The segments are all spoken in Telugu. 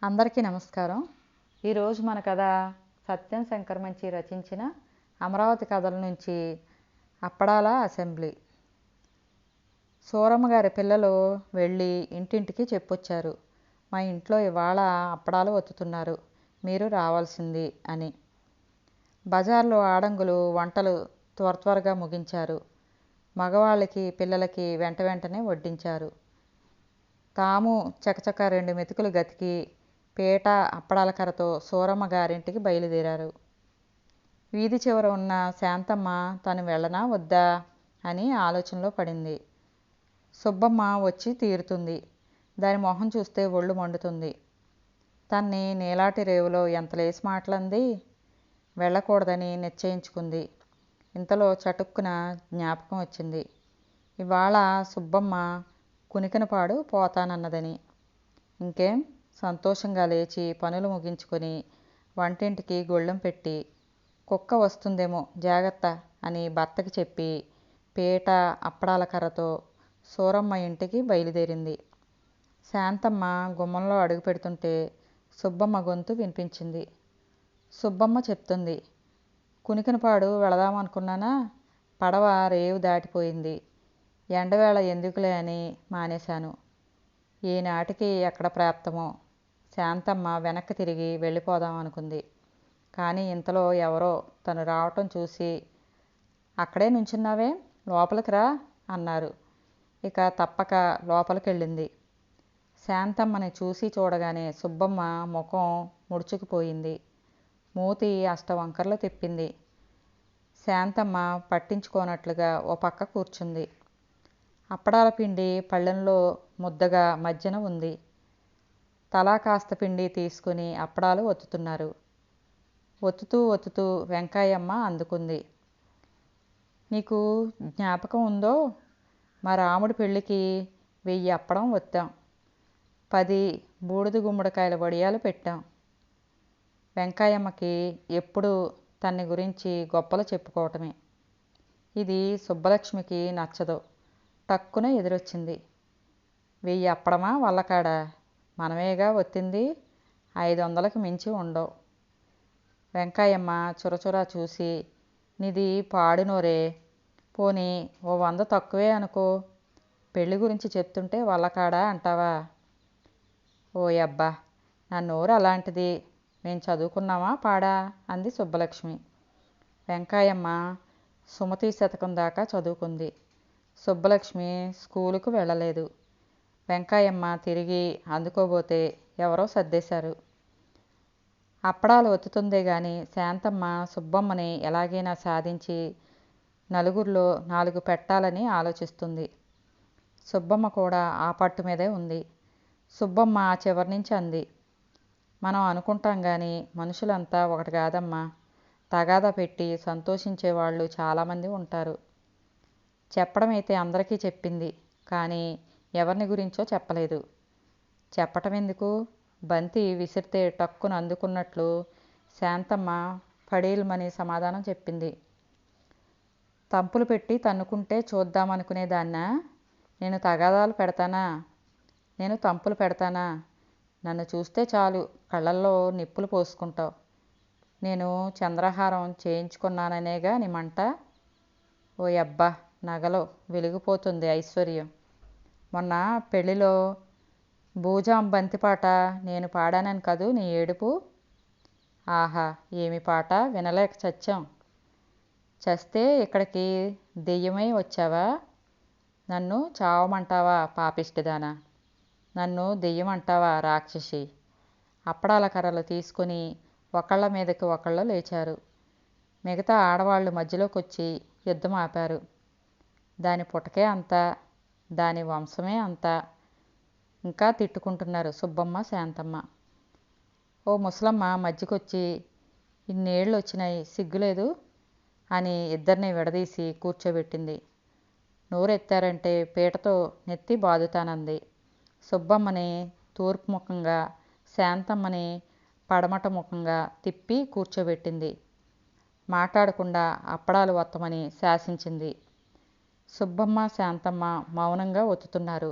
అందరికీ నమస్కారం. ఈరోజు మన కథ సత్యం శంకర్ మంచి రచించిన అమరావతి కథల నుంచి అప్పడాల అసెంబ్లీ. సూరమ్మ గారి పిల్లలు వెళ్ళి ఇంటింటికి చెప్పొచ్చారు. మా ఇంట్లో ఇవాళ అప్పడాలు ఒత్తుతున్నారు, మీరు రావాల్సింది అని. బజార్లో ఆడంగులు వంటలు త్వరగా ముగించారు. మగవాళ్ళకి పిల్లలకి వెంటనే వడ్డించారు. తాము చకచక 2 మెతుకులు గతికి పీట అప్పడాల కర్రతో సూరమ్మ గారింటికి బయలుదేరారు. వీధి చివర ఉన్న శాంతమ్మ తను వెళ్ళనా వద్దా అని ఆలోచనలో పడింది. సుబ్బమ్మ వచ్చి తీరుతుంది. దాని మొహం చూస్తే ఒళ్ళు మండుతుంది. తన్ని నీలాటి రేవులో ఎంత లేసి మాటలంది. వెళ్ళకూడదని నిశ్చయించుకుంది. ఇంతలో చటుక్కున జ్ఞాపకం వచ్చింది. ఇవాళ సుబ్బమ్మ కునికినపాడు పోతానన్నదని. ఇంకేం సంతోషంగా లేచి పనులు ముగించుకొని వంటింటికి గొళ్ళెం పెట్టి, కుక్క వస్తుందేమో జాగ్రత్త అని భర్తకి చెప్పి పీట అప్పడాల కర్రతో సూరమ్మ ఇంటికి బయలుదేరింది. శాంతమ్మ గుమ్మంలో అడుగు పెడుతుంటే సుబ్బమ్మ గొంతు వినిపించింది. సుబ్బమ్మ చెప్తుంది, కునికినపాడు వెళదామనుకున్నానా, పడవ రేవు దాటిపోయింది. ఎండవేళ ఎందుకులే అని మానేశాను. ఈనాటికి ఎక్కడ ప్రాప్తమో. శాంతమ్మ వెనక్కి తిరిగి వెళ్ళిపోదాం అనుకుంది. కానీ ఇంతలో ఎవరో తను రావటం చూసి, అక్కడే నుంచున్నావే, లోపలికి రా అన్నారు. ఇక తప్పక లోపలికెళ్ళింది. శాంతమ్మని చూసి చూడగానే సుబ్బమ్మ ముఖం ముడుచుకుపోయింది. మూతి అష్టవంకర్లు తిప్పింది. శాంతమ్మ పట్టించుకోనట్లుగా ఓ పక్క కూర్చుంది. అప్పడాల పిండి పళ్ళెంలో ముద్దగా మధ్యన ఉంది. తలా కాస్త పిండి తీసుకుని అప్పడాలు ఒత్తుతున్నారు. ఒత్తుతూ వెంకాయమ్మ అందుకుంది. నీకు జ్ఞాపకం ఉందో, మా రాముడి పెళ్ళికి 1000 అప్పడం ఒత్తాం, 10 బూడిద గుమ్మడికాయల వడియాలు పెట్టాం. వెంకాయమ్మకి ఎప్పుడు తన్ని గురించి గొప్పలు చెప్పుకోవటమే. ఇది సుబ్బలక్ష్మికి నచ్చదు. టక్కున ఎదురొచ్చింది. 1000 అప్పడమా వల్లకాడా, మనమేగా ఒత్తింది, 500కి మించి ఉండవు. వెంకాయమ్మ చురచురా చూసి, నీది పాడునోరే, పోనీ ఓ 100 తక్కువే అనుకో, పెళ్ళి గురించి చెప్తుంటే వల్లకాడా అంటావా. ఓయబ్బా, నా నోరు అలాంటిది, మేం చదువుకున్నామా పాడా అంది సుబ్బలక్ష్మి. వెంకాయమ్మ సుమతి శతకం దాకా చదువుకుంది. సుబ్బలక్ష్మి స్కూలుకు వెళ్ళలేదు. వెంకాయమ్మ తిరిగి అందుకోబోతే ఎవరో సర్దేశారు. అప్పడాలు ఒత్తుతుందే గాని శాంతమ్మ సుబ్బమ్మని ఎలాగైనా సాధించి నలుగురిలో 4 పెట్టాలని ఆలోచిస్తుంది. సుబ్బమ్మ కూడా ఆ పట్టు మీదే ఉంది. సుబ్బమ్మ ఆ చివరి నుంచి అంది, మనం అనుకుంటాం గాని మనుషులంతా ఒకటి కాదమ్మా. తగాదా పెట్టి సంతోషించేవాళ్ళు చాలామంది ఉంటారు. చెప్పడమైతే అందరికీ చెప్పింది, కానీ ఎవరిని గురించో చెప్పలేదు. చెప్పటం ఎందుకు, బంతి విసిరితే టక్కున అందుకున్నట్లు శాంతమ్మ పడేల్మని సమాధానం చెప్పింది. తంపులు పెట్టి తన్నుకుంటే చూద్దామనుకునేదాన్నా, నేను తగాదాలు పెడతానా, నేను తంపులు పెడతానా, నన్ను చూస్తే చాలు కళ్ళల్లో నిప్పులు పోసుకుంటావు. నేను చంద్రహారం చేయించుకున్నాననేగా నీ మంట. ఓయబ్బా, నగలో వెలిగిపోతుంది ఐశ్వర్యం. మొన్న పెళ్ళిలో బూజాం బంతిపాట నేను పాడానని కదూ నీ ఏడుపు. ఆహా, ఏమి పాట, వినలేక చచ్చాం. చస్తే ఇక్కడికి దెయ్యమై వచ్చావా, నన్ను చావమంటావా పాపిష్టిదానా, నన్ను దెయ్యం అంటావా రాక్షసి. అప్పడాల కర్రలు తీసుకుని ఒకళ్ళ మీదకి ఒకళ్ళు లేచారు. మిగతా ఆడవాళ్ళు మధ్యలోకొచ్చి యుద్ధం ఆపారు. దాని పుటకే అంతా, దాని వంశమే అంతా. ఇంకా తిట్టుకుంటున్నారు సుబ్బమ్మ శాంతమ్మ. ఓ ముసలమ్మ మధ్యకొచ్చి, ఇన్నేళ్ళు వచ్చినాయి సిగ్గులేదు అని ఇద్దరిని విడదీసి కూర్చోబెట్టింది. నోరెత్తారంటే పీటతో నెత్తి బాదుతానంది. సుబ్బమ్మని తూర్పు ముఖంగా, శాంతమ్మని పడమట ముఖంగా తిప్పి కూర్చోబెట్టింది. మాట్లాడకుండా అప్పడాలు ఒత్తమని శాసించింది. సుబ్బమ్మ శాంతమ్మ మౌనంగా ఒత్తుతున్నారు.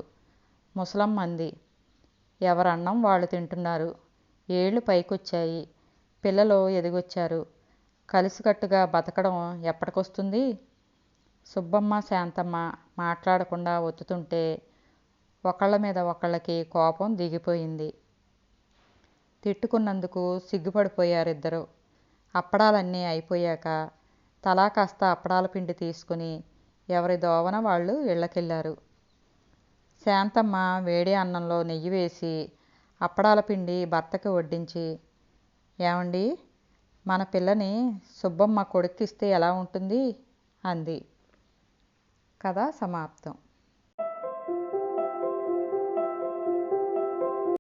ముసలమ్మ అంది, ఎవరన్నం వాళ్ళు తింటున్నారు, ఏళ్ళు పైకొచ్చాయి. పిల్లలు ఎదిగొచ్చారు. కలిసికట్టుగా బతకడం ఎప్పటికొస్తుంది? సుబ్బమ్మ, శాంతమ్మ మాట్లాడకుండా ఒత్తుతుంటే ఒకళ్ళ మీద ఒకళ్ళకి కోపం దిగిపోయింది. తిట్టుకున్నందుకు సిగ్గుపడిపోయారిద్దరూ. అప్పడాలన్నీ అయిపోయాక తలా కాస్త అప్పడాల పిండి తీసుకుని ఎవరి దోవన వాళ్ళు ఇళ్ళకెళ్ళారు. శాంతమ్మ వేడి అన్నంలో నెయ్యి వేసి అప్పడాల పిండి భర్తకి వడ్డించి, ఏమండి, మన పిల్లని సుబ్బమ్మ కొడుక్కిస్తే ఎలా ఉంటుంది అంది. కథ సమాప్తం.